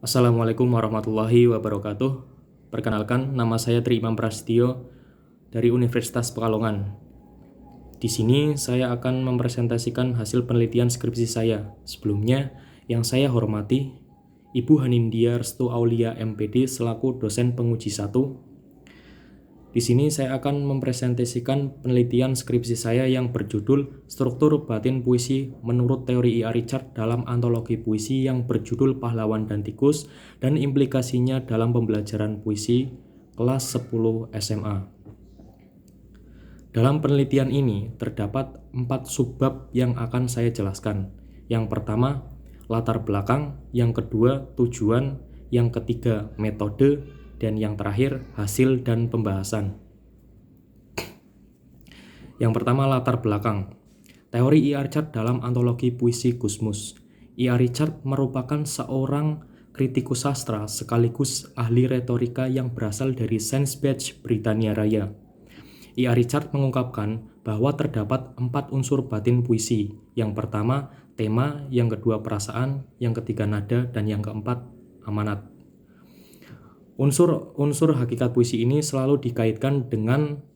Assalamualaikum warahmatullahi wabarakatuh. Perkenalkan, nama saya Tri Imam Prasetyo dari Universitas Pekalongan. Di sini saya akan mempresentasikan hasil penelitian skripsi saya. Sebelumnya, yang saya hormati Ibu Hanindya Restu Aulia MPD selaku dosen penguji 1. Di sini saya akan mempresentasikan penelitian skripsi saya yang berjudul Struktur Batin Puisi menurut Teori I.A. Richard dalam antologi puisi yang berjudul Pahlawan dan Tikus dan implikasinya dalam pembelajaran puisi kelas 10 SMA. Dalam penelitian ini terdapat 4 subbab yang akan saya jelaskan. Yang pertama, latar belakang, yang kedua, tujuan, yang ketiga, metode, dan yang terakhir, hasil dan pembahasan. Yang pertama, latar belakang. Teori I.A. Richard dalam antologi puisi Gusmus. I.A. Richard merupakan seorang kritikus sastra sekaligus ahli retorika yang berasal dari Sandwich, Britania Raya. I.A. Richard mengungkapkan bahwa terdapat 4 unsur batin puisi. Yang pertama, tema, yang kedua perasaan, yang ketiga nada, dan yang keempat amanat. Unsur hakikat puisi ini selalu dikaitkan dengan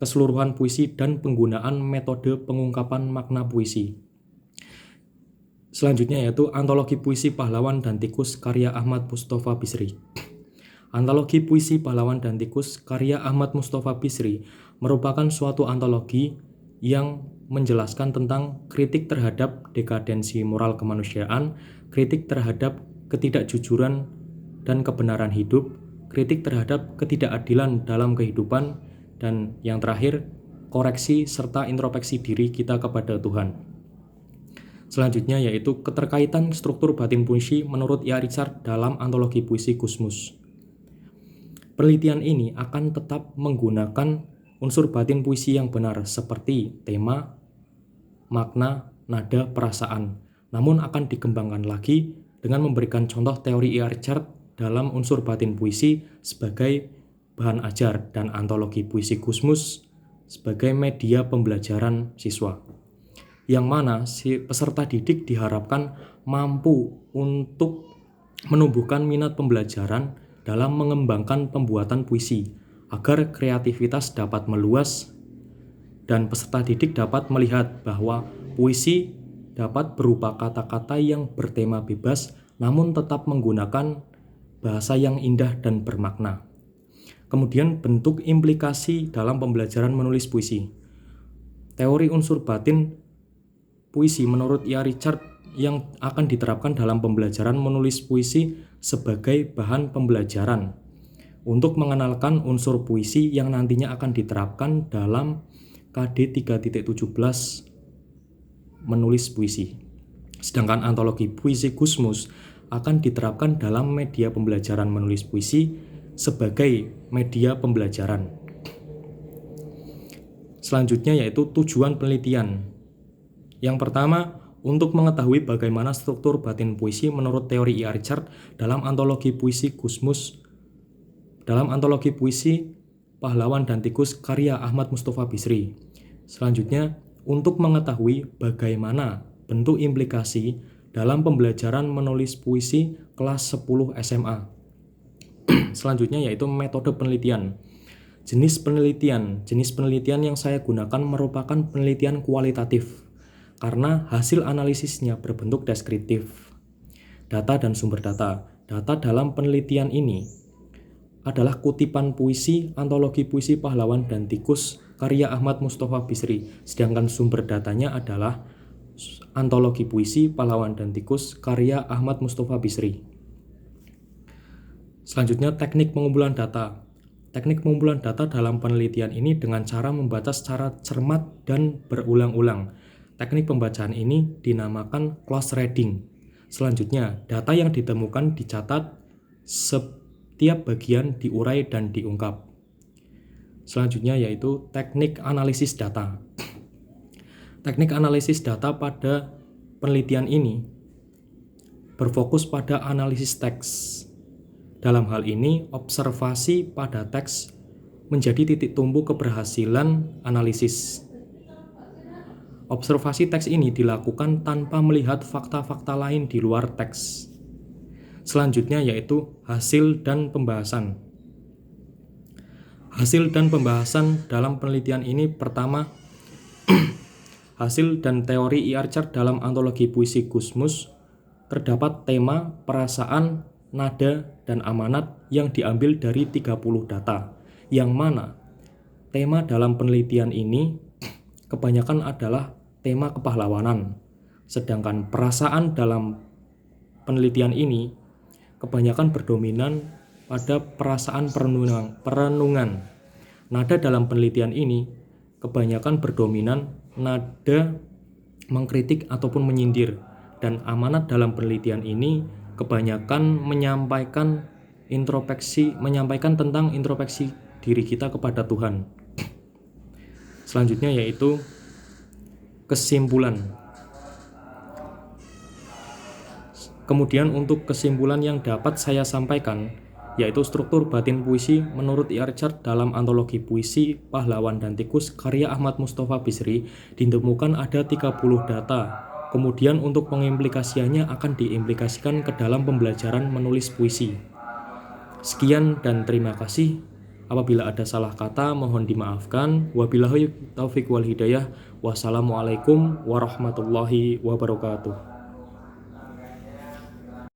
keseluruhan puisi dan penggunaan metode pengungkapan makna puisi. Selanjutnya yaitu antologi puisi Pahlawan dan Tikus karya Ahmad Mustofa Bisri. Antologi puisi Pahlawan dan Tikus karya Ahmad Mustofa Bisri merupakan suatu antologi yang menjelaskan tentang kritik terhadap dekadensi moral kemanusiaan, kritik terhadap ketidakjujuran dan kebenaran hidup, kritik terhadap ketidakadilan dalam kehidupan, dan yang terakhir, koreksi serta introspeksi diri kita kepada Tuhan. Selanjutnya yaitu keterkaitan struktur batin puisi menurut I.A. Richard dalam antologi puisi Gusmus. Penelitian ini akan tetap menggunakan unsur batin puisi yang benar seperti tema, makna, nada, perasaan, namun akan dikembangkan lagi dengan memberikan contoh teori I.A. Richard dalam unsur batin puisi sebagai bahan ajar dan antologi puisi Gusmus sebagai media pembelajaran siswa. Yang mana si peserta didik diharapkan mampu untuk menumbuhkan minat pembelajaran dalam mengembangkan pembuatan puisi agar kreativitas dapat meluas dan peserta didik dapat melihat bahwa puisi dapat berupa kata-kata yang bertema bebas namun tetap menggunakan bahasa yang indah dan bermakna. Kemudian bentuk implikasi dalam pembelajaran menulis puisi. Teori unsur batin puisi menurut I.A. Richard yang akan diterapkan dalam pembelajaran menulis puisi sebagai bahan pembelajaran untuk mengenalkan unsur puisi yang nantinya akan diterapkan dalam KD 3.17 menulis puisi. Sedangkan antologi puisi Gusmus akan diterapkan dalam media pembelajaran menulis puisi sebagai media pembelajaran. Selanjutnya yaitu tujuan penelitian. Yang pertama, untuk mengetahui bagaimana struktur batin puisi menurut teori I.A. Richard dalam antologi puisi Gusmus, dalam antologi puisi Pahlawan dan Tikus karya Ahmad Mustofa Bisri. Selanjutnya, untuk mengetahui bagaimana bentuk implikasi dalam pembelajaran menulis puisi kelas 10 SMA. Selanjutnya yaitu metode penelitian. Jenis penelitian yang saya gunakan merupakan penelitian kualitatif karena hasil analisisnya berbentuk deskriptif. Data dan sumber data. Data dalam penelitian ini adalah kutipan puisi antologi puisi Pahlawan dan Tikus karya Ahmad Mustofa Bisri, sedangkan sumber datanya adalah antologi puisi Pahlawan dan Tikus karya Ahmad Mustofa Bisri. Selanjutnya teknik pengumpulan data. Teknik pengumpulan data dalam penelitian ini dengan cara membaca secara cermat dan berulang-ulang. Teknik pembacaan ini dinamakan close reading. Selanjutnya, data yang ditemukan dicatat, setiap bagian diurai dan diungkap. Selanjutnya yaitu teknik analisis data. Teknik analisis data pada penelitian ini berfokus pada analisis teks. Dalam hal ini, observasi pada teks menjadi titik tumpu keberhasilan analisis. Observasi teks ini dilakukan tanpa melihat fakta-fakta lain di luar teks. Selanjutnya yaitu hasil dan pembahasan. Hasil dan pembahasan dalam penelitian ini pertama, hasil dan teori E.R. Chart dalam antologi puisi Gusmus terdapat tema, perasaan, nada, dan amanat yang diambil dari 30 data, yang mana tema dalam penelitian ini kebanyakan adalah tema kepahlawanan, sedangkan perasaan dalam penelitian ini kebanyakan berdominan pada perasaan perenungan. Nada dalam penelitian ini kebanyakan berdominan nada mengkritik ataupun menyindir, dan amanat dalam penelitian ini kebanyakan menyampaikan tentang introspeksi diri kita kepada Tuhan. Selanjutnya yaitu kesimpulan. Kemudian untuk kesimpulan yang dapat saya sampaikan yaitu struktur batin puisi menurut E.R. Chart dalam antologi puisi Pahlawan dan Tikus karya Ahmad Mustofa Bisri ditemukan ada 30 data. Kemudian untuk pengimplikasiannya akan diimplikasikan ke dalam pembelajaran menulis puisi. Sekian dan terima kasih. Apabila ada salah kata mohon dimaafkan. Wabillahi taufiq wal hidayah. Wassalamualaikum warahmatullahi wabarakatuh.